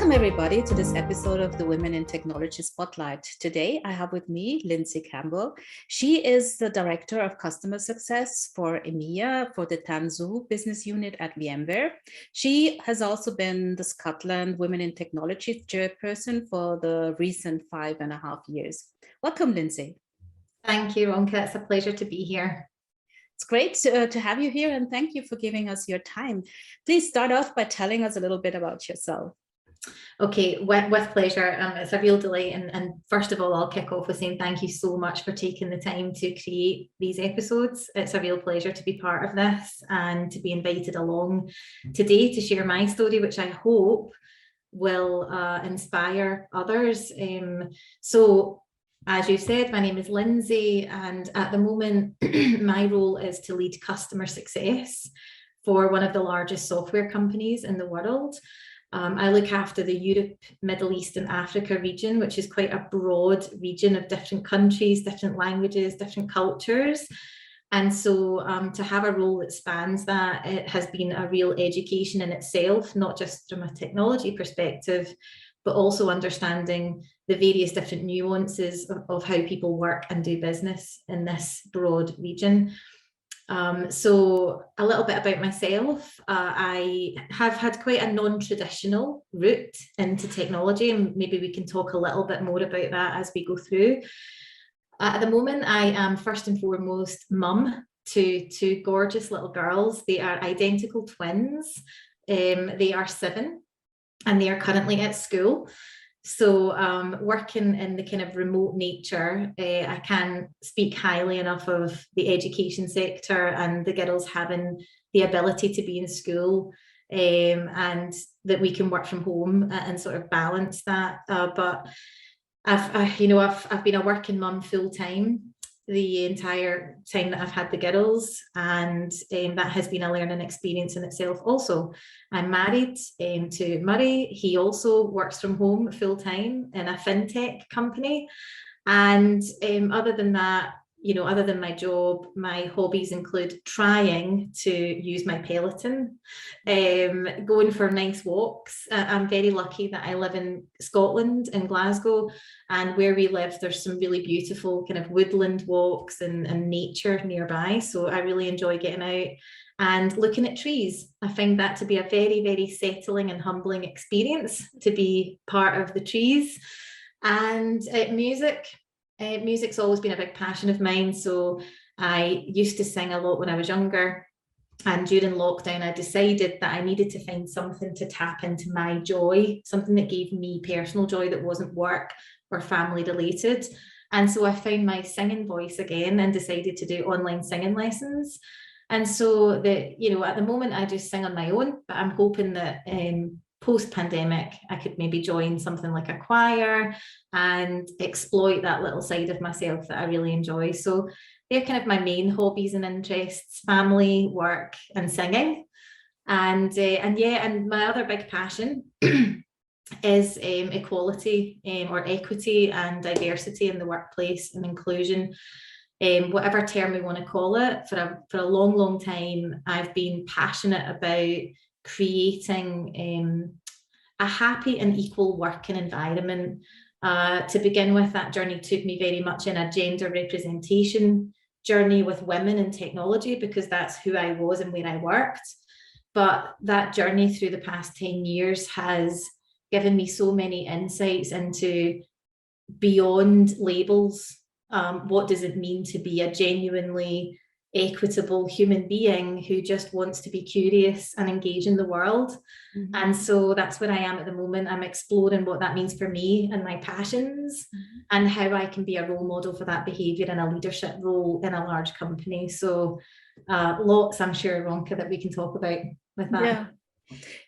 Welcome, everybody, to this episode of the Women in Technology Spotlight. Today, I have with me Lynsey Campbell. She is the Director of Customer Success for EMEA for the Tanzu business unit at VMware. She has also been the Scotland Women in Technology chairperson for the recent 5.5 years. Welcome, Lynsey. Thank you, Ronka. It's a pleasure to be here. It's great to have you here, and thank you for giving us your time. Please start off by telling us a little bit about yourself. Okay, with pleasure. It's a real delight. And first of all, I'll kick off with saying thank you so much for taking the time to create these episodes. It's a real pleasure to be part of this and to be invited along today to share my story, which I hope will inspire others. So, as you said, my name is Lynsey, and at the moment, my role is to lead customer success for one of the largest software companies in the world. I look after the Europe, Middle East and Africa region, which is quite a broad region of different countries, different languages, different cultures. And so to have a role that spans that, it has been a real education in itself, not just from a technology perspective, but also understanding the various different nuances of how people work and do business in this broad region. So a little bit about myself. I have had quite a non-traditional route into technology, and maybe we can talk a little bit more about that as we go through. At the moment, I am first and foremost mum to two gorgeous little girls. They are identical twins. They are 7 and they are currently at school. So working in the kind of remote nature, I can speak highly enough of the education sector and the girls having the ability to be in school and that we can work from home and sort of balance that. But I've been a working mum full time the entire time that I've had the girls, and that has been a learning experience in itself also. I'm married to Murray. He also works from home full time in a fintech company, and other than that, other than my job, my hobbies include trying to use my Peloton, going for nice walks. I'm very lucky that I live in Scotland, in Glasgow, and where we live, there's some really beautiful kind of woodland walks and nature nearby. So I really enjoy getting out and looking at trees. I find that to be a very, very settling and humbling experience to be part of the trees. And music. Music's always been a big passion of mine. So I used to sing a lot when I was younger. And during lockdown, I decided that I needed to find something to tap into my joy, something that gave me personal joy that wasn't work or family related. And so I found my singing voice again and decided to do online singing lessons. And so at the moment I just sing on my own, but I'm hoping that post-pandemic, I could maybe join something like a choir and exploit that little side of myself that I really enjoy. So they're kind of my main hobbies and interests: family, work, and singing. And my other big passion is equality or equity and diversity in the workplace and inclusion. Whatever term we want to call it, for a long, long time, I've been passionate about creating a happy and equal working environment. To begin with, that journey took me very much in a gender representation journey with women in technology, because that's who I was and where I worked. But that journey through the past 10 years has given me so many insights into beyond labels. What does it mean to be a genuinely equitable human being who just wants to be curious and engage in the world? Mm-hmm. And so that's where I am at the moment. I'm exploring what that means for me and my passions, mm-hmm. and how I can be a role model for that behavior in a leadership role in a large company. So lots, I'm sure, Ronka, that we can talk about with that. Yeah.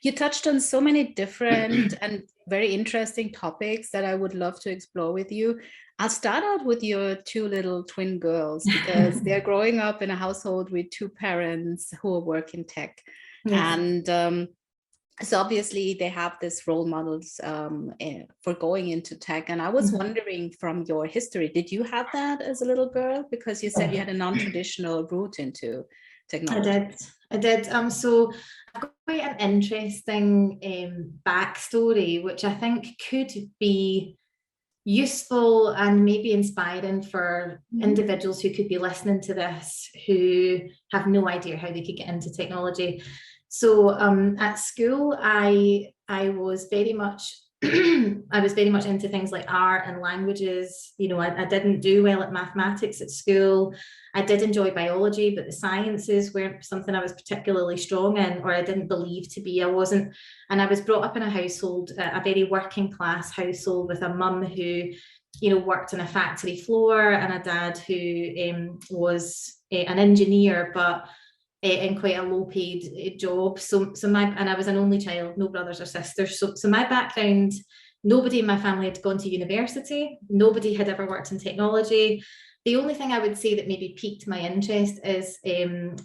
You touched on so many different and very interesting topics that I would love to explore with you. I'll start out with your 2 little twin girls, because they're growing up in a household with 2 parents who work in tech. Yes. And so obviously they have this role models for going into tech. And I was wondering, from your history, did you have that as a little girl? Because you said you had a non-traditional route into technology. I did. So got quite an interesting backstory, which I think could be useful and maybe inspiring for individuals who could be listening to this who have no idea how they could get into technology. So at school, I was very much I was very much into things like art and languages. You know, I didn't do well at mathematics at school. I did enjoy biology, but the sciences weren't something I was particularly strong in, or I didn't believe to be. I wasn't. And I was brought up in a household, a very working class household, with a mum who, you know, worked on a factory floor, and a dad who was an engineer, but in quite a low-paid job. And I was an only child, no brothers or sisters. So my background, nobody in my family had gone to university. Nobody had ever worked in technology. The only thing I would say that maybe piqued my interest is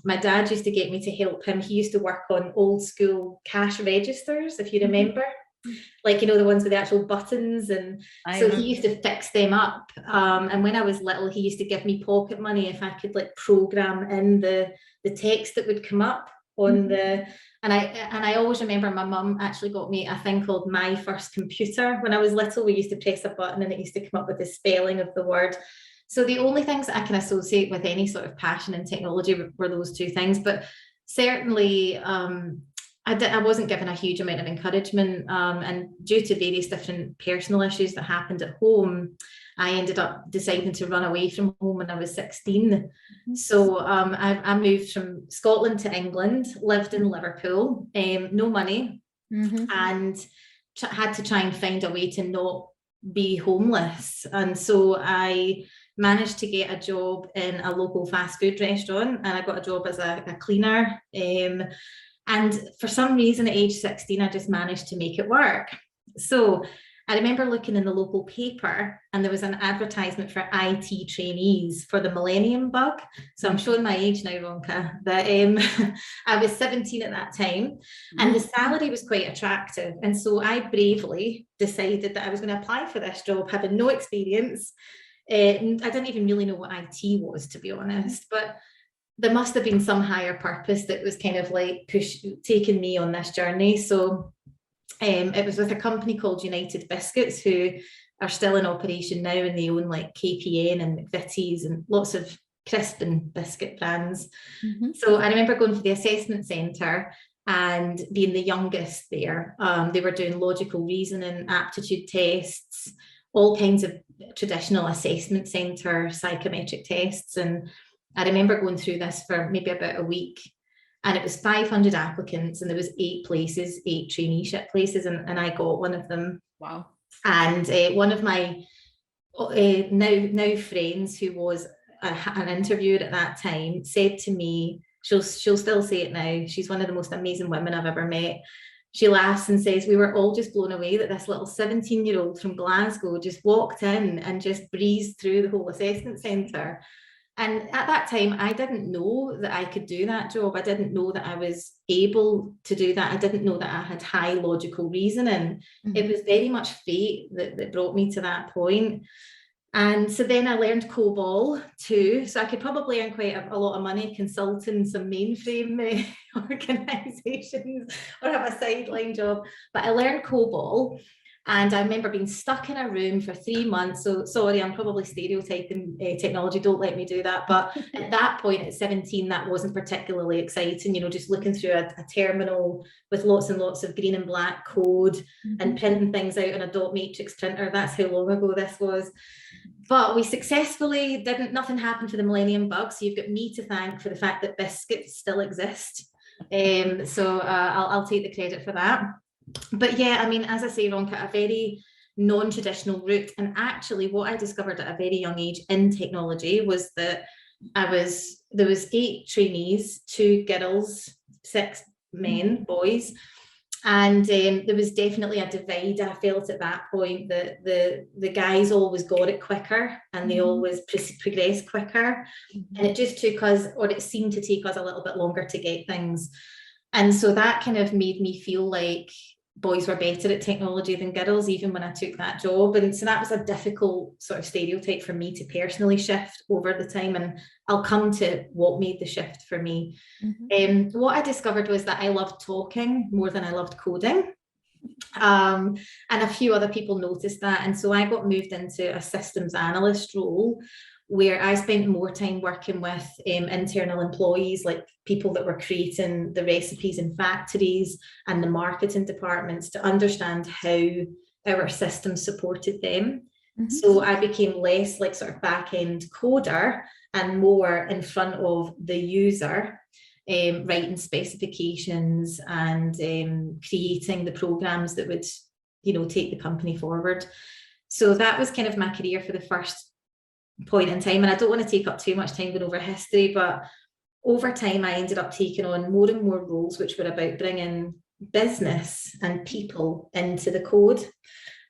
my dad used to get me to help him. He used to work on old school cash registers, if you remember. Like, you know, the ones with the actual buttons, and so he used to fix them up. And when I was little, he used to give me pocket money if I could like program in the text that would come up on the. And I always remember my mum actually got me a thing called My First Computer. When I was little, we used to press a button and it used to come up with the spelling of the word. So the only things that I can associate with any sort of passion in technology were those two things. But certainly, I wasn't given a huge amount of encouragement, and due to various different personal issues that happened at home, I ended up deciding to run away from home when I was 16. So I moved from Scotland to England, lived in Liverpool, no money, and had to try and find a way to not be homeless. And so I managed to get a job in a local fast food restaurant, and I got a job as a cleaner. And for some reason at age 16, I just managed to make it work. So I remember looking in the local paper, and there was an advertisement for IT trainees for the Millennium Bug. So I'm showing my age now, Ronka, that I was 17 at that time, and the salary was quite attractive. And so I bravely decided that I was going to apply for this job, having no experience. I didn't even really know what IT was, to be honest, but there must have been some higher purpose that was kind of like taking me on this journey. So it was with a company called United Biscuits, who are still in operation now, and they own like KPN and McVitie's and lots of crisp and biscuit brands. So I remember going for the assessment centre and being the youngest there. They were doing logical reasoning, aptitude tests, all kinds of traditional assessment centre psychometric tests. And I remember going through this for maybe about a week, and it was 500 applicants, and there was 8 places, 8 traineeship places, and I got one of them. Wow. And one of my now friends, who was an interviewer at that time, said to me, she'll still say it now, she's one of the most amazing women I've ever met. She laughs and says, we were all just blown away that this little 17-year-old from Glasgow just walked in and just breezed through the whole assessment centre. And at that time, I didn't know that I could do that job. I didn't know that I was able to do that. I didn't know that I had high logical reasoning. It was very much fate that brought me to that point. And so then I learned Cobalt too. So I could probably earn quite a lot of money consulting some mainframe organisations or have a sideline job. But I learned Cobalt. And I remember being stuck in a room for 3 months. So sorry, I'm probably stereotyping technology. Don't let me do that. But at that point, at 17, that wasn't particularly exciting. You know, just looking through a terminal with lots and lots of green and black code and printing things out on a dot matrix printer. That's how long ago this was. But we successfully nothing happened for the Millennium Bug. So you've got me to thank for the fact that biscuits still exist. So I'll take the credit for that. But yeah, I mean, as I say, Ronka, a very non-traditional route. And actually what I discovered at a very young age in technology was that there was 8 trainees, 2 girls, 6 men, boys. And there was definitely a divide. I felt at that point that the guys always got it quicker, and they always progressed quicker. And it just took us, or it seemed to take us, a little bit longer to get things. And so that kind of made me feel like boys were better at technology than girls, even when I took that job. And so that was a difficult sort of stereotype for me to personally shift over the time. And I'll come to what made the shift for me. What I discovered was that I loved talking more than I loved coding. And a few other people noticed that. And so I got moved into a systems analyst role, where I spent more time working with internal employees, like people that were creating the recipes in factories and the marketing departments, to understand how our systems supported them. So I became less like sort of back-end coder and more in front of the user, writing specifications and creating the programs that would, take the company forward. So that was kind of my career for the first point in time. And I don't want to take up too much time going over history, but over time I ended up taking on more and more roles which were about bringing business and people into the code.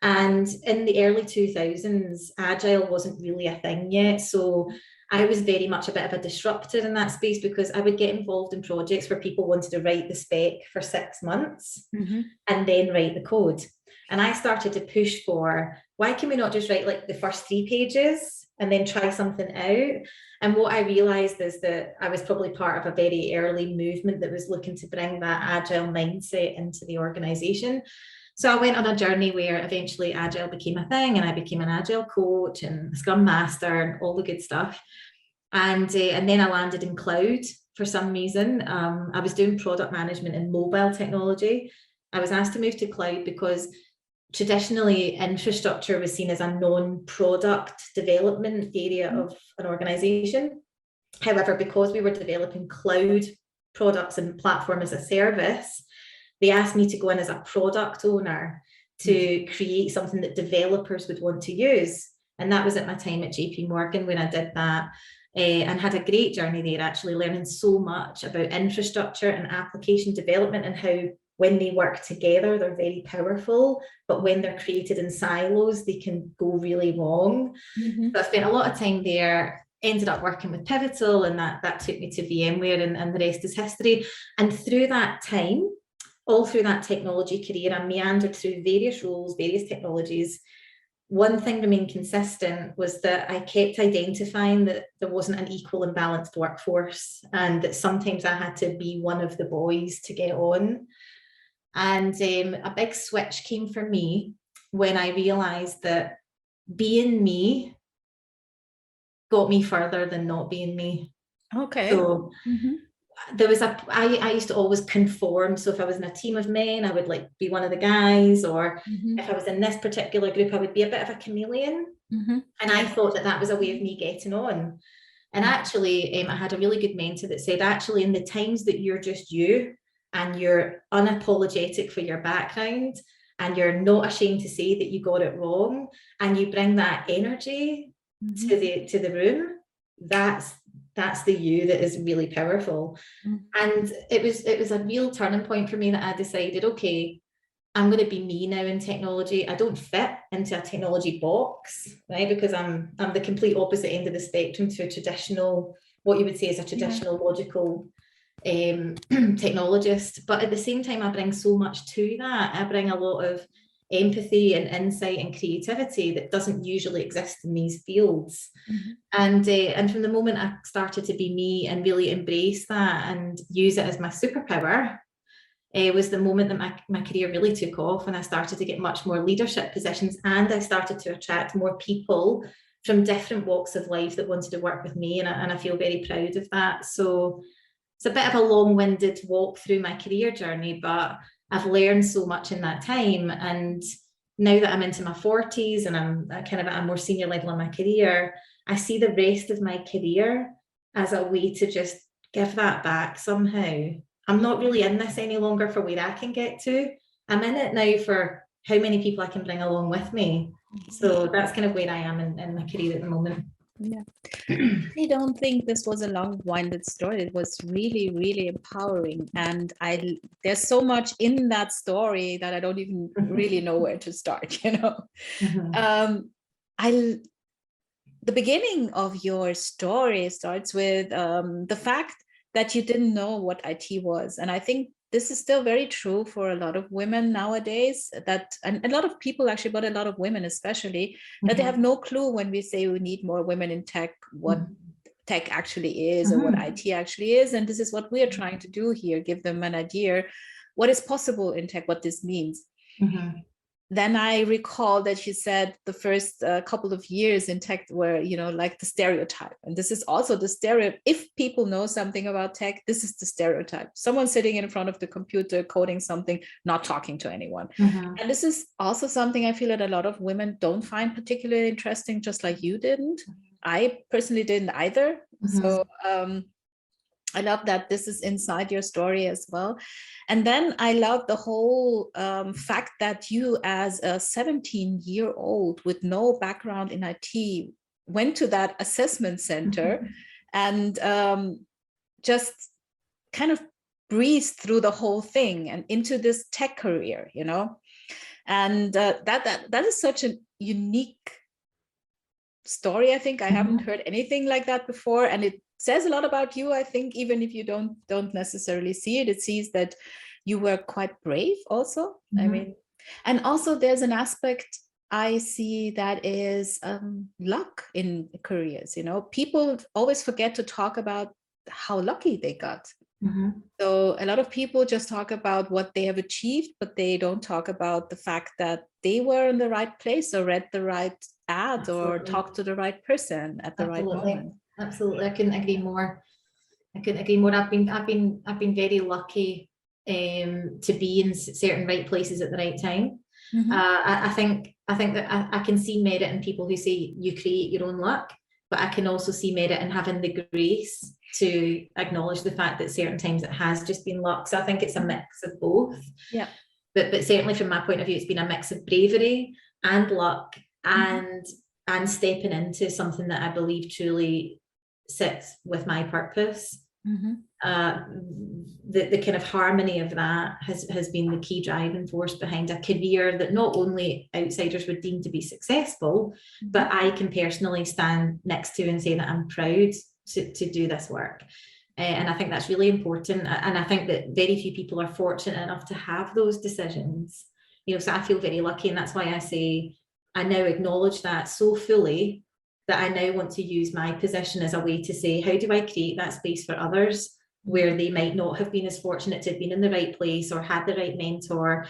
And in the early 2000s, Agile wasn't really a thing yet. So I was very much a bit of a disruptor in that space, because I would get involved in projects where people wanted to write the spec for 6 months and then write the code. And I started to push for, why can we not just write like the first 3 pages and then try something out? And what I realized is that I was probably part of a very early movement that was looking to bring that Agile mindset into the organization. So I went on a journey where eventually Agile became a thing, and I became an Agile coach and Scrum Master and all the good stuff. And then I landed in cloud for some reason. I was doing product management in mobile technology. I was asked to move to cloud because traditionally infrastructure was seen as a non-product development area of an organization. However, because we were developing cloud products and platform as a service, they asked me to go in as a product owner to create something that developers would want to use. And that was at my time at JP Morgan when I did that, and had a great journey there, actually learning so much about infrastructure and application development, and how when they work together, they're very powerful, but when they're created in silos, they can go really wrong. So I spent a lot of time there, ended up working with Pivotal, and that took me to VMware, and the rest is history. And through that time, all through that technology career, I meandered through various roles, various technologies. One thing remained consistent was that I kept identifying that there wasn't an equal and balanced workforce, and that sometimes I had to be one of the boys to get on. And a big switch came for me when I realized that being me got me further than not being me. Okay. So there was I used to always conform. So if I was in a team of men, I would like be one of the guys, or if I was in this particular group, I would be a bit of a chameleon. And I thought that was a way of me getting on. And actually, I had a really good mentor that said, actually, in the times that you're just you, and you're unapologetic for your background, and you're not ashamed to say that you got it wrong, and you bring that energy to the room, that's the you that is really powerful. And it was a real turning point for me, that I decided, okay, I'm going to be me now in technology. I don't fit into a technology box, right? Because I'm the complete opposite end of the spectrum to a traditional, what you would say is a traditional logical technologist. But at the same time, I bring so much to that. I bring a lot of empathy and insight and creativity that doesn't usually exist in these fields. And from the moment I started to be me and really embrace that and use it as my superpower, was the moment that my career really took off, and I started to get much more leadership positions, and I started to attract more people from different walks of life that wanted to work with me, and I feel very proud of that. So it's a bit of a long-winded walk through my career journey, but I've learned so much in that time. And now that I'm into my 40s and I'm kind of at a more senior level in my career, I see the rest of my career as a way to just give that back somehow. I'm not really in this any longer for where I can get to. I'm in it now for how many people I can bring along with me. So that's kind of where I am in my career at the moment. Yeah. I don't think this was a long-winded story. It was really, really empowering. And there's so much in that story that I don't even really know where to start, The beginning of your story starts with the fact that you didn't know what IT was. And I think this is still very true for a lot of women nowadays, that, and a lot of people actually, but a lot of women especially, that they have no clue when we say we need more women in tech, what tech actually is, or what IT actually is. And this is what we are trying to do here, give them an idea what is possible in tech, what this means. Then I recall that she said the first couple of years in tech were, you know, like the stereotype. And this is also the stereotype. If people know something about tech, this is the stereotype. Someone sitting in front of the computer, coding something, not talking to anyone. And this is also something I feel that a lot of women don't find particularly interesting, just like you didn't. I personally didn't either. So I love that this is inside your story as well. And then I love the whole fact that you, as a 17-year-old with no background in IT, went to that assessment center and just kind of breezed through the whole thing and into this tech career, you know. And that is such a unique story. I think I haven't heard anything like that before, and it says a lot about you. I think even if you don't necessarily see it, it sees that you were quite brave also. I mean, and also there's an aspect I see that is luck in careers. You know, people always forget to talk about how lucky they got. So a lot of people just talk about what they have achieved, but they don't talk about the fact that they were in the right place, or read the right ad, or talked to the right person at the right moment. Absolutely, I couldn't agree more. I've been very lucky to be in certain right places at the right time. I think that I can see merit in people who say you create your own luck, but I can also see merit in having the grace to acknowledge the fact that certain times it has just been luck. So I think it's a mix of both. Yeah. But certainly from my point of view, it's been a mix of bravery and luck and stepping into something that I believe truly sits with my purpose. The kind of harmony of that has been the key driving force behind a career that not only outsiders would deem to be successful, but I can personally stand next to and say that I'm proud to do this work. And I think that's really important. And I think that very few people are fortunate enough to have those decisions. You know, so I feel very lucky, and that's why I say I now acknowledge that so fully that I now want to use my position as a way to say, how do I create that space for others where they might not have been as fortunate to have been in the right place or had the right mentor?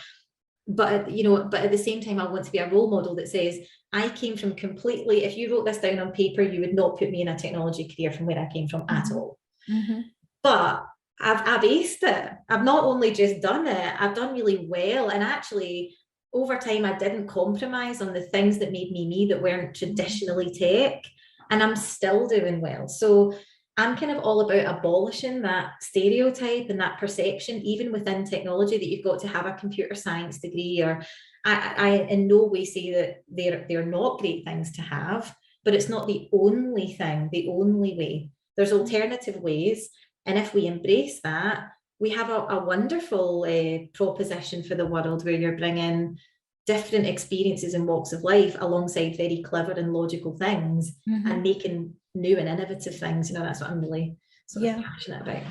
But at the same time, I want to be a role model that says, I came from completely, if you wrote this down on paper, you would not put me in a technology career from where I came from at all. But I've aced it. I've not only just done it, I've done really well. And actually, over time, I didn't compromise on the things that made me that weren't traditionally tech. And I'm still doing well. So I'm kind of all about abolishing that stereotype and that perception, even within technology, that you've got to have a computer science degree. Or I in no way say that they're not great things to have, but it's not the only thing, the only way. There's alternative ways. And if we embrace that, we have a wonderful proposition for the world, where you're bringing different experiences and walks of life alongside very clever and logical things and making new and innovative things. You know, that's what I'm really sort of passionate about.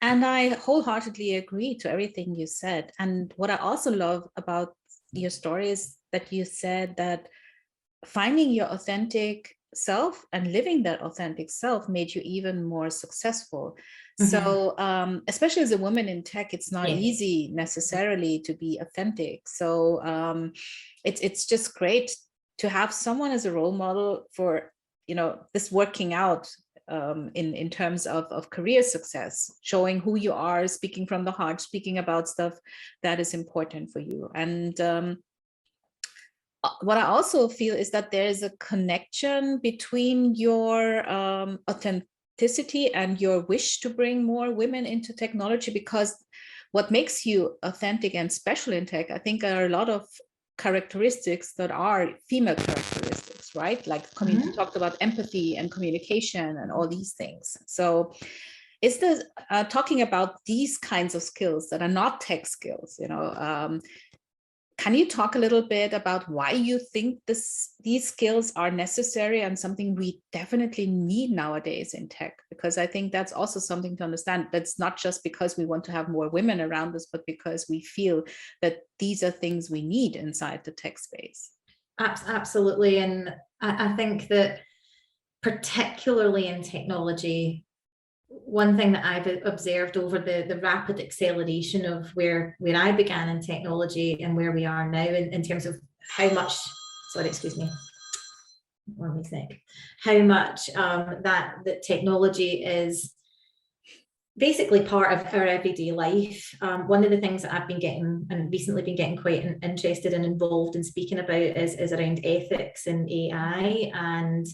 And I wholeheartedly agree to everything you said. And what I also love about your story is that you said that finding your authentic self and living that authentic self made you even more successful. So especially as a woman in tech, it's not easy necessarily to be authentic. So it's just great to have someone as a role model for, you know, this working out in terms of career success, showing who you are, speaking from the heart, speaking about stuff that is important for you. And what I also feel is that there is a connection between your authenticity and your wish to bring more women into technology, because what makes you authentic and special in tech, I think, are a lot of characteristics that are female characteristics, right? Like you talked about empathy and communication and all these things. So is this talking about these kinds of skills that are not tech skills, you know, Can you talk a little bit about why you think these skills are necessary and something we definitely need nowadays in tech? Because I think that's also something to understand. That's not just because we want to have more women around us, but because we feel that these are things we need inside the tech space. Absolutely. And I think that particularly in technology, one thing that I've observed over the rapid acceleration of where I began in technology and where we are now in terms of how much, sorry, excuse me, how much that technology is basically part of our everyday life. One of the things that I've been getting and recently been getting quite interested and involved in speaking about is around ethics and AI and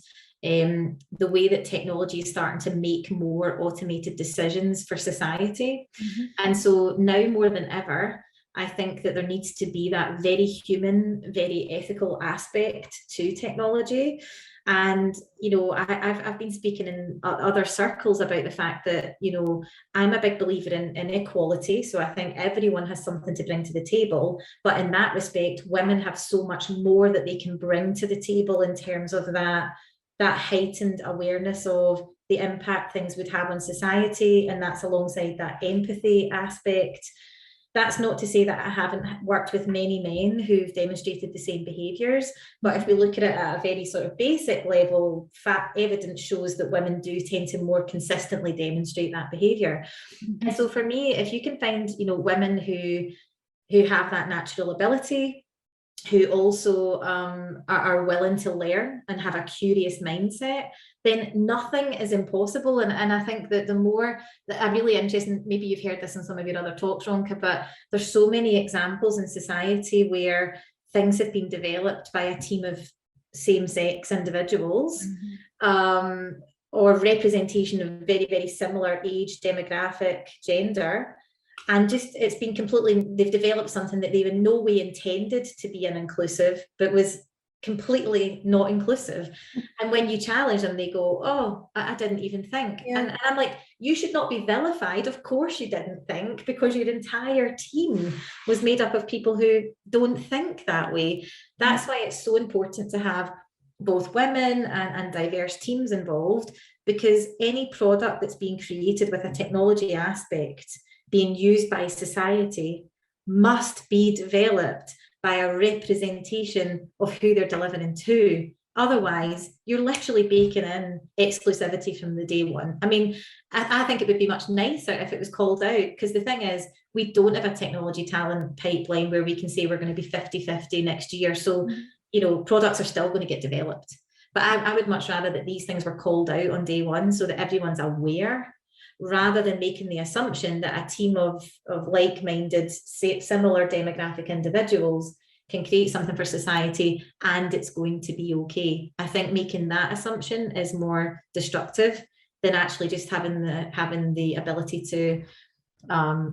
the way that technology is starting to make more automated decisions for society. Mm-hmm. And so now more than ever, I think that there needs to be that very human, very ethical aspect to technology. And, you know, I've been speaking in other circles about the fact that, you know, I'm a big believer in equality. So I think everyone has something to bring to the table. But in that respect, women have so much more that they can bring to the table in terms of that heightened awareness of the impact things would have on society. And that's alongside that empathy aspect. That's not to say that I haven't worked with many men who've demonstrated the same behaviours, but if we look at it at a very sort of basic level, fact evidence shows that women do tend to more consistently demonstrate that behaviour. And so for me, if you can find, you know, women who have that natural ability, who also are willing to learn and have a curious mindset, then nothing is impossible. And I think that the more that I'm really interested, maybe you've heard this in some of your other talks, Ronka, but there's so many examples in society where things have been developed by a team of same-sex individuals, or representation of very, very similar age, demographic, gender. And just it's been completely, they've developed something that they in no way intended to be an inclusive, but was completely not inclusive. And when you challenge them, they go, oh, I didn't even think. Yeah. And I'm like, you should not be vilified. Of course you didn't think, because your entire team was made up of people who don't think that way. That's why it's so important to have both women and diverse teams involved, because any product that's being created with a technology aspect being used by society must be developed by a representation of who they're delivering to. Otherwise, you're literally baking in exclusivity from the day one. I mean, I think it would be much nicer if it was called out, because the thing is, we don't have a technology talent pipeline where we can say we're going to be 50-50 next year. So, you know, products are still going to get developed. But I would much rather that these things were called out on day one so that everyone's aware, rather than making the assumption that a team of like-minded, similar demographic individuals can create something for society and it's going to be okay. I think making that assumption is more destructive than actually just having the ability to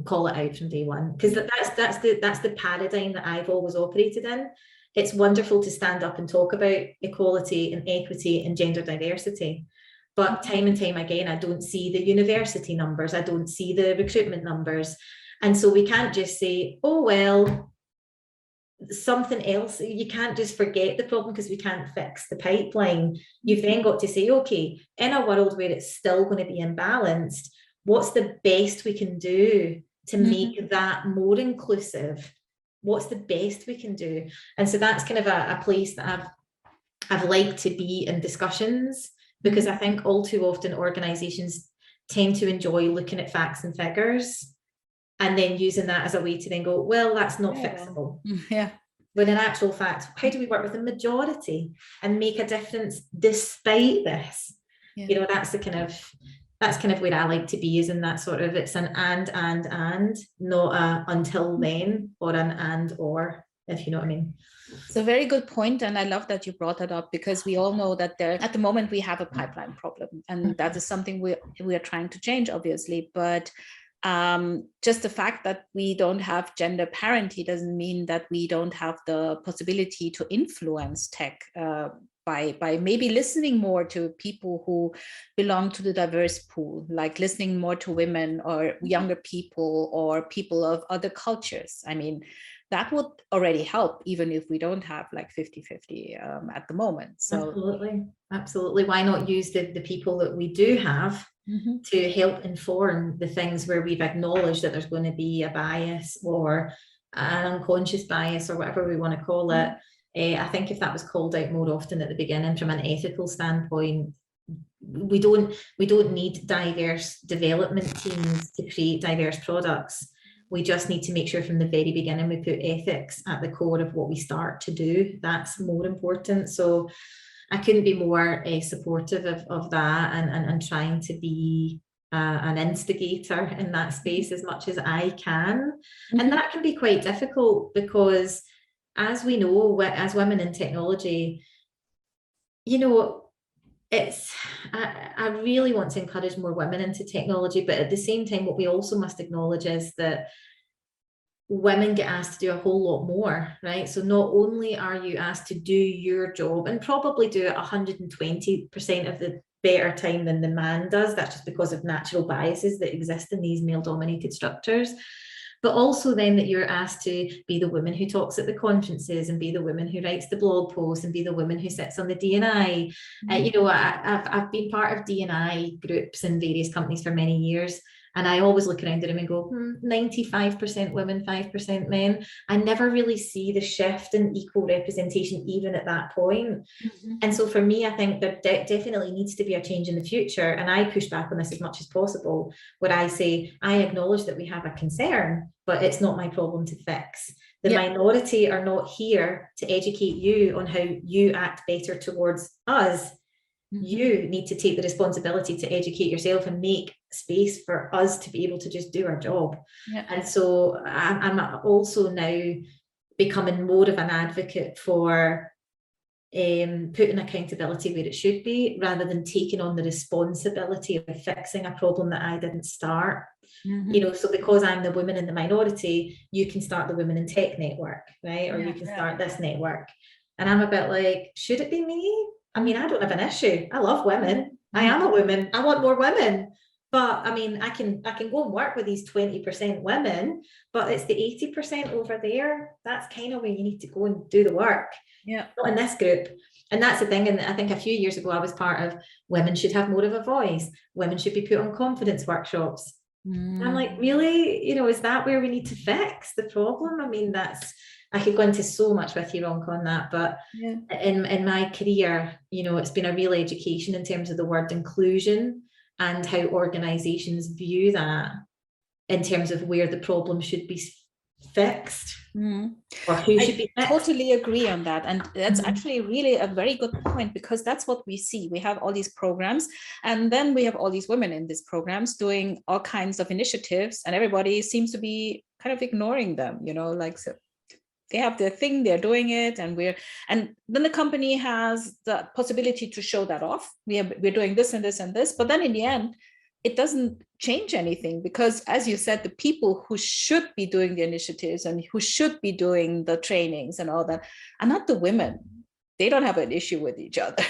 call it out from day one. Because that's the paradigm that I've always operated in. It's wonderful to stand up and talk about equality and equity and gender diversity. But time and time again, I don't see the university numbers. I don't see the recruitment numbers. And so we can't just say, oh, well, something else. You can't just forget the problem because we can't fix the pipeline. You've then got to say, okay, in a world where it's still going to be imbalanced, what's the best we can do to make that more inclusive? What's the best we can do? And so that's kind of a place that I've liked to be in discussions, because I think all too often organizations tend to enjoy looking at facts and figures and then using that as a way to then go, well, that's not fixable. Yeah. When in actual fact, how do we work with the majority and make a difference despite this? Yeah. You know, that's kind of where I like to be, is in that sort of, it's an and, not a until then or an and or, if you know what I mean. It's a very good point, and I love that you brought that up, because we all know that at the moment we have a pipeline problem, and that is something we are trying to change, obviously. But just the fact that we don't have gender parity doesn't mean that we don't have the possibility to influence tech by maybe listening more to people who belong to the diverse pool, like listening more to women or younger people or people of other cultures. I mean, that would already help, even if we don't have like 50-50 at the moment. So absolutely. Why not use the people that we do have to help inform the things where we've acknowledged that there's going to be a bias or an unconscious bias or whatever we want to call it. I think if that was called out more often at the beginning from an ethical standpoint, we don't need diverse development teams to create diverse products. We just need to make sure from the very beginning we put ethics at the core of what we start to do. That's more important. So I couldn't be more supportive of that and trying to be an instigator in that space as much as I can. And that can be quite difficult because, as we know, as women in technology, you know, I really want to encourage more women into technology, but at the same time, what we also must acknowledge is that women get asked to do a whole lot more, right? So not only are you asked to do your job and probably do it 120% of the better time than the man does, that's just because of natural biases that exist in these male-dominated structures, but also then that you're asked to be the woman who talks at the conferences and be the woman who writes the blog posts and be the woman who sits on the D&I. You know, I've been part of D&I groups in various companies for many years, and I always look around the room and go, 95% women, 5% men. I never really see the shift in equal representation even at that point. And so for me, I think there definitely needs to be a change in the future. And I push back on this as much as possible, where I say, I acknowledge that we have a concern, but it's not my problem to fix. The minority are not here to educate you on how you act better towards us. You need to take the responsibility to educate yourself and make space for us to be able to just do our job. And so I'm also now becoming more of an advocate for putting accountability where it should be, rather than taking on the responsibility of fixing a problem that I didn't start. You know, so because I'm the woman in the minority, you can start the Women in Tech network, right? Or you can start this network. And I'm a bit like, should it be me? I mean, I don't have an issue. I love women. I am a woman. I want more women. But I mean, I can go and work with these 20% women, but it's the 80% over there. That's kind of where you need to go and do the work. Not in this group. And that's the thing. And I think a few years ago, I was part of women should have more of a voice. Women should be put on confidence workshops. I'm like, really? You know, is that where we need to fix the problem? I mean, I could go into so much with you, Ronk, on that, but in my career, you know, it's been a real education in terms of the word inclusion and how organizations view that in terms of where the problem should be fixed. Or who should be fixed. I totally agree on that. And that's actually really a very good point, because that's what we see. We have all these programs, and then we have all these women in these programs doing all kinds of initiatives, and everybody seems to be kind of ignoring them, you know, like, so they have their thing, they're doing it, and then the company has the possibility to show that off. We're doing this and this and this, but then in the end, it doesn't change anything, because, as you said, the people who should be doing the initiatives and who should be doing the trainings and all that are not the women. They don't have an issue with each other.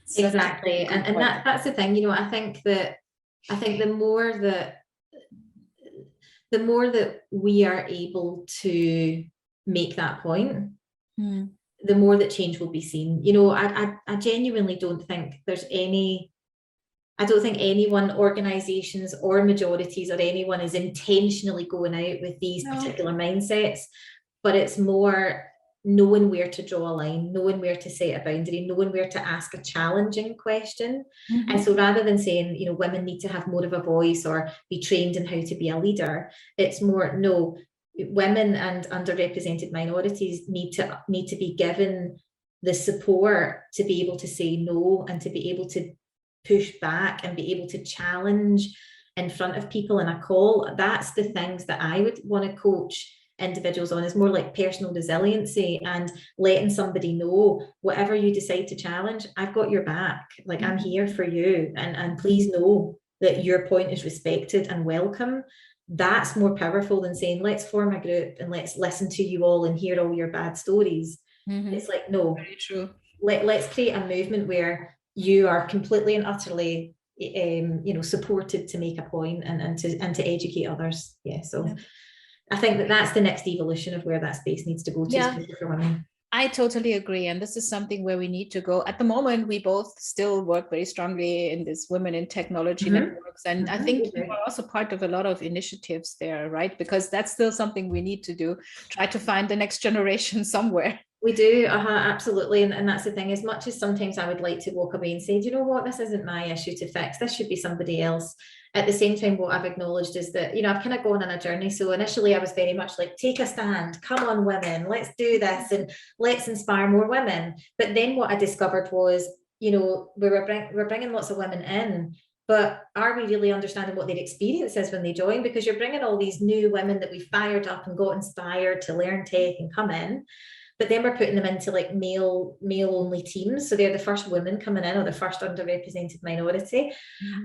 So exactly. And that's the thing, you know, I think the more that we are able to make that point, the more that change will be seen. You know, I genuinely don't think there's I don't think anyone, organizations or majorities or anyone, is intentionally going out with these particular mindsets, but it's more knowing where to draw a line, knowing where to set a boundary, knowing where to ask a challenging question. And so rather than saying, you know, women need to have more of a voice or be trained in how to be a leader, it's more, no, women and underrepresented minorities need to be given the support to be able to say no and to be able to push back and be able to challenge in front of people in a call. That's the things that I would want to coach individuals on, is more like personal resiliency and letting somebody know, whatever you decide to challenge, I've got your back. Like, I'm here for you, and please know that your point is respected and welcome. That's more powerful than saying, let's form a group and let's listen to you all and hear all your bad stories. It's like, no, very true. Let's create a movement where you are completely and utterly, you know, supported to make a point and to educate others. I think that that's the next evolution of where that space needs to go to, Yeah. for women. I totally agree. And this is something where we need to go. At the moment, we both still work very strongly in this women in technology networks. And I think you are also part of a lot of initiatives there, right? Because that's still something we need to do, try to find the next generation somewhere. We do, absolutely. And that's the thing, as much as sometimes I would like to walk away and say, do you know what, this isn't my issue to fix, this should be somebody else. At the same time, what I've acknowledged is that, you know, I've kind of gone on a journey. So initially I was very much like, take a stand, come on women, let's do this and let's inspire more women. But then what I discovered was, you know, we're bringing lots of women in, but are we really understanding what their experience is when they join? Because you're bringing all these new women that we've fired up and got inspired to learn tech and come in. But then we're putting them into like male only teams. So they're the first women coming in, or the first underrepresented minority.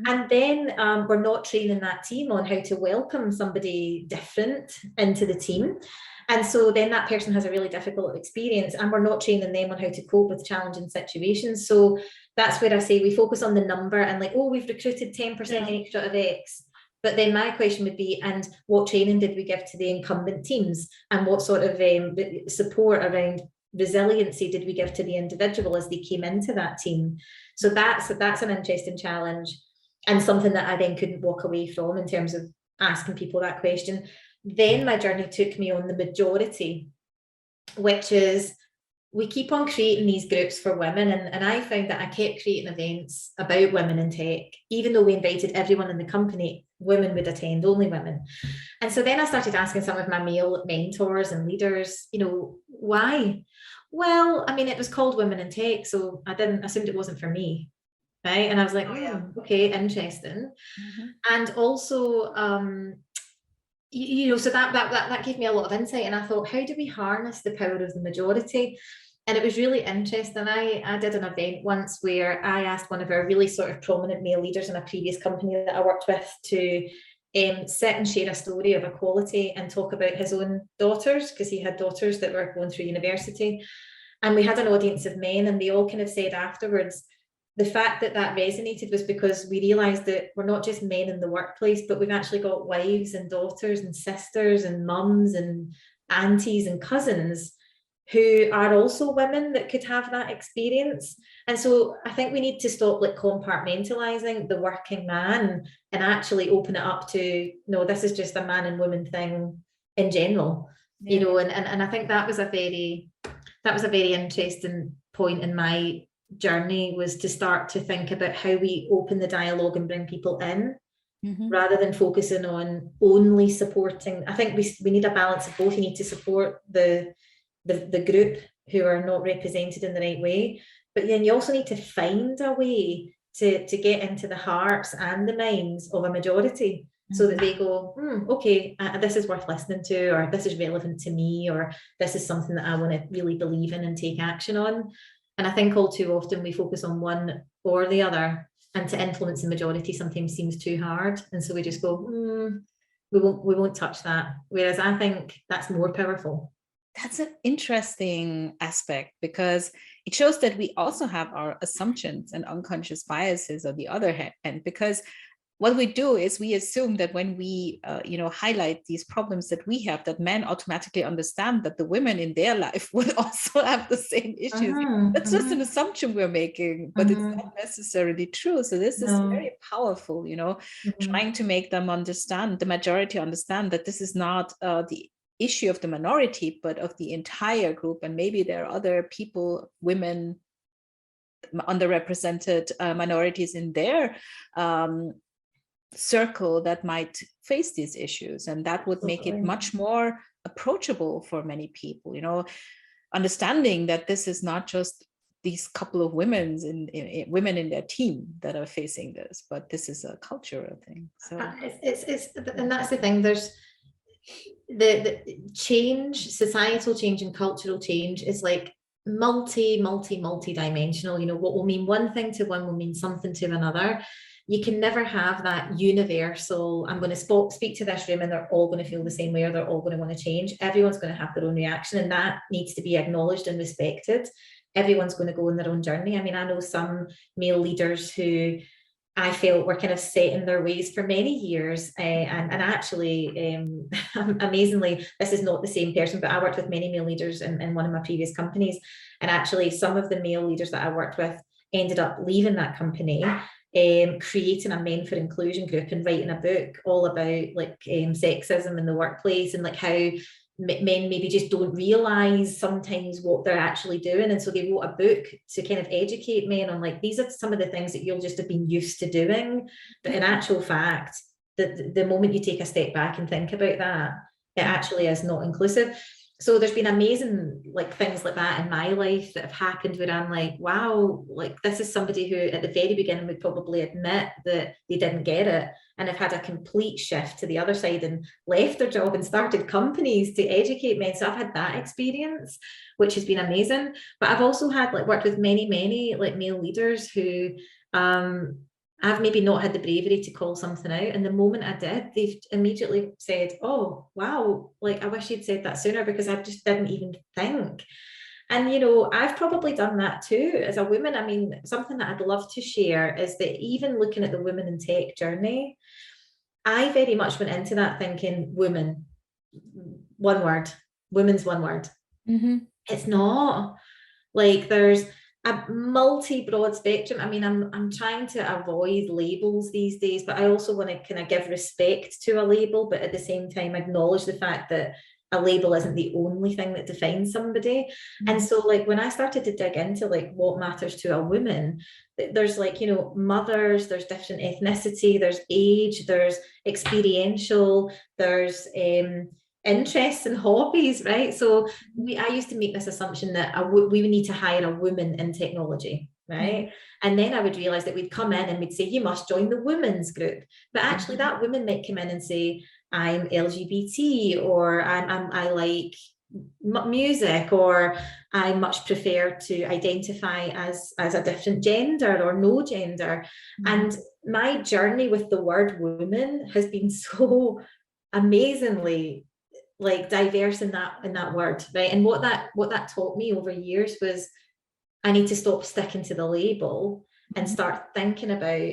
And then we're not training that team on how to welcome somebody different into the team. And so then that person has a really difficult experience, and we're not training them on how to cope with challenging situations. So that's where I say we focus on the number and like, oh, we've recruited 10% extra of X. But then my question would be, and what training did we give to the incumbent teams? And what sort of support around resiliency did we give to the individual as they came into that team? So that's an interesting challenge, and something that I then couldn't walk away from in terms of asking people that question. Then my journey took me on the majority, which is we keep on creating these groups for women. And I found that I kept creating events about women in tech, even though we invited everyone in the company, women would attend, only women. And so then I started asking some of my male mentors and leaders, you know, why? Well, I mean, it was called Women in Tech, so I assumed it wasn't for me. Right. And I was like, okay, interesting. And also, you know, so that gave me a lot of insight. And I thought, how do we harness the power of the majority? And it was really interesting. I did an event once where I asked one of our really sort of prominent male leaders in a previous company that I worked with to sit and share a story of equality and talk about his own daughters, because he had daughters that were going through university. And we had an audience of men, and they all kind of said afterwards, the fact that resonated was because we realised that we're not just men in the workplace, but we've actually got wives and daughters and sisters and mums and aunties and cousins who are also women that could have that experience. And so I think we need to stop like compartmentalizing the working man and actually open it up to, no, this is just a man and woman thing in general, you know, and I think that was a very interesting point in my journey, was to start to think about how we open the dialogue and bring people in, rather than focusing on only supporting. I think we need a balance of both. You need to support the group who are not represented in the right way, but then you also need to find a way to get into the hearts and the minds of a majority, so that they go, okay, this is worth listening to, or this is relevant to me, or this is something that I want to really believe in and take action on. And I think all too often we focus on one or the other, and to influence the majority sometimes seems too hard. And so we just go, we won't touch that. Whereas I think that's more powerful. That's an interesting aspect, because it shows that we also have our assumptions and unconscious biases on the other hand, because what we do is we assume that when we highlight these problems that we have, that men automatically understand that the women in their life would also have the same issues. That's just an assumption we're making, but it's not necessarily true. So this is very powerful, you know, trying to make them understand, the majority understand, that this is not the issue of the minority, but of the entire group. And maybe there are other people, women, underrepresented minorities in their circle that might face these issues, and that would make it much more approachable for many people, you know, understanding that this is not just these couple of women in their team that are facing this, but this is a cultural thing. So and that's the thing, there's the change, societal change and cultural change is like multi-dimensional. You know, what will mean one thing to one will mean something to another. You can never have that universal, I'm going to speak to this room and they're all going to feel the same way, or they're all going to want to change. Everyone's going to have their own reaction, and that needs to be acknowledged and respected. Everyone's going to go on their own journey. I mean, I know some male leaders who I felt were kind of set in their ways for many years. And actually, amazingly, this is not the same person, but I worked with many male leaders in one of my previous companies. And actually, some of the male leaders that I worked with ended up leaving that company, creating a Men for Inclusion group and writing a book all about like sexism in the workplace, and like how men maybe just don't realize sometimes what they're actually doing. And so they wrote a book to kind of educate men on like, these are some of the things that you'll just have been used to doing, but in actual fact, the moment you take a step back and think about that, it actually is not inclusive. So there's been amazing like things like that in my life that have happened where I'm like, wow, like this is somebody who at the very beginning would probably admit that they didn't get it, and have had a complete shift to the other side and left their job and started companies to educate men. So I've had that experience, which has been amazing. But I've also had like worked with many like male leaders who I've maybe not had the bravery to call something out. And the moment I did, they've immediately said, oh, wow, like I wish you'd said that sooner, because I just didn't even think. And, you know, I've probably done that too as a woman. I mean, something that I'd love to share is that even looking at the women in tech journey, I very much went into that thinking women, one word, women's one word. Mm-hmm. It's not. Like there's a multi-broad spectrum. I mean, I'm trying to avoid labels these days, but I also want to kind of give respect to a label, but at the same time acknowledge the fact that a label isn't the only thing that defines somebody. Mm-hmm. And so like when I started to dig into like what matters to a woman, there's like, you know, mothers, there's different ethnicity, there's age, there's experiential, there's interests and hobbies, right? So I used to make this assumption that we would need to hire a woman in technology, right? Mm-hmm. And then I would realize that we'd come in and we'd say, you must join the women's group. But actually that woman might come in and say, I'm LGBT, or I like music, or I much prefer to identify as a different gender or no gender. Mm-hmm. And my journey with the word woman has been so amazingly like diverse in that word, right? And what that taught me over years was I need to stop sticking to the label and start thinking about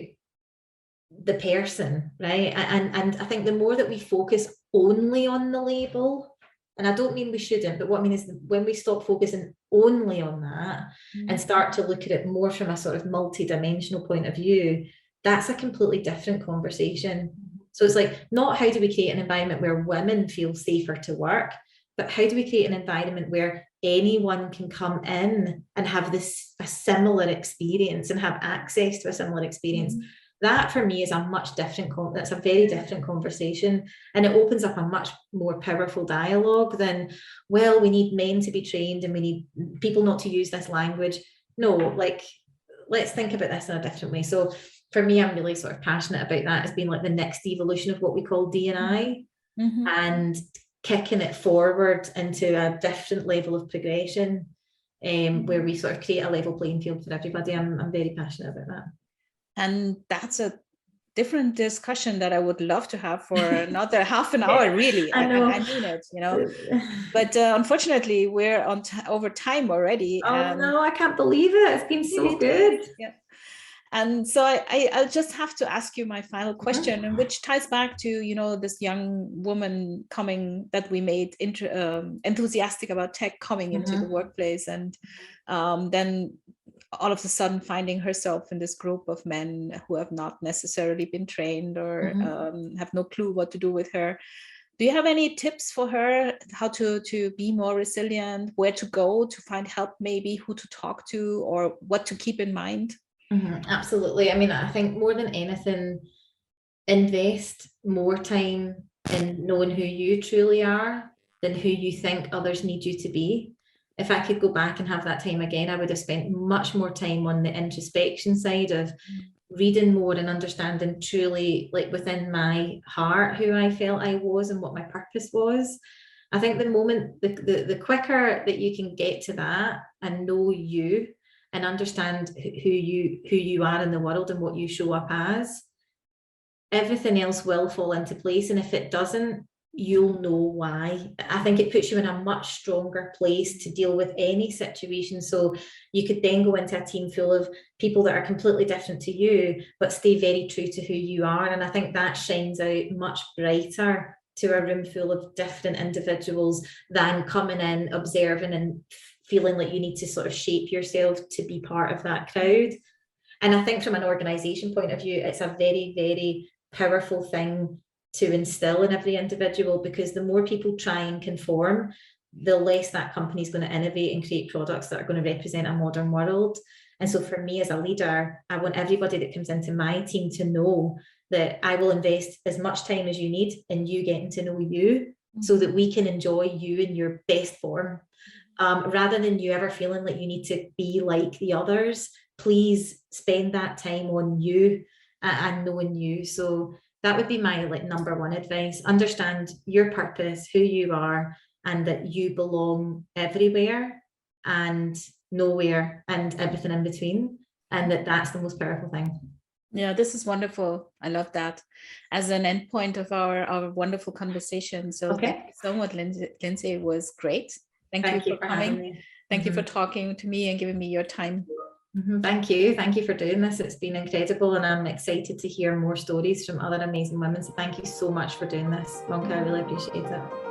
the person, right? And I think the more that we focus only on the label, and I don't mean we shouldn't, but what I mean is when we stop focusing only on that and start to look at it more from a sort of multi-dimensional point of view, that's a completely different conversation. So it's like, not how do we create an environment where women feel safer to work, but how do we create an environment where anyone can come in and have a similar experience and have access to a similar experience? Mm-hmm. That for me is a much different, that's a very different conversation. And it opens up a much more powerful dialogue than, well, we need men to be trained and we need people not to use this language. No, like, let's think about this in a different way. So for me, I'm really sort of passionate about that as being like the next evolution of what we call D&I, mm-hmm. and kicking it forward into a different level of progression, where we sort of create a level playing field for everybody. I'm very passionate about that. And that's a different discussion that I would love to have for another half an hour, really. I mean it, you know. But unfortunately, we're on over time already. Oh no, I can't believe it. It's been so good. Yeah. And so I'll just have to ask you my final question, and which ties back to, you know, this young woman coming that we made enthusiastic about tech coming into the workplace, and then all of a sudden finding herself in this group of men who have not necessarily been trained or have no clue what to do with her. Do you have any tips for her, how to be more resilient, where to go to find help, maybe who to talk to, or what to keep in mind? Absolutely. I mean, I think more than anything, invest more time in knowing who you truly are than who you think others need you to be. If I could go back and have that time again, I would have spent much more time on the introspection side of reading more and understanding truly, like within my heart, who I felt I was and what my purpose was. I think the moment, the quicker that you can get to that and know you and understand who you are in the world and what you show up as, everything else will fall into place. And if it doesn't, you'll know why. I think it puts you in a much stronger place to deal with any situation. So you could then go into a team full of people that are completely different to you, but stay very true to who you are. And I think that shines out much brighter to a room full of different individuals than coming in, observing and feeling like you need to sort of shape yourself to be part of that crowd. And I think from an organisation point of view, it's a very, very powerful thing to instill in every individual, because the more people try and conform, the less that company is going to innovate and create products that are going to represent a modern world. And so for me as a leader, I want everybody that comes into my team to know that I will invest as much time as you need in you getting to know you, so that we can enjoy you in your best form. Rather than you ever feeling like you need to be like the others, please spend that time on you and knowing you. So that would be my number one advice. Understand your purpose, who you are, and that you belong everywhere and nowhere and everything in between. And that's the most powerful thing. Yeah, this is wonderful. I love that as an end point of our wonderful conversation. So thank you so much, Lynsey. It was great. Thank you for coming. Thank you for talking to me and giving me your time. Thank you. Thank you for doing this. It's been incredible, and I'm excited to hear more stories from other amazing women. So thank you so much for doing this, Wonka. I really appreciate it.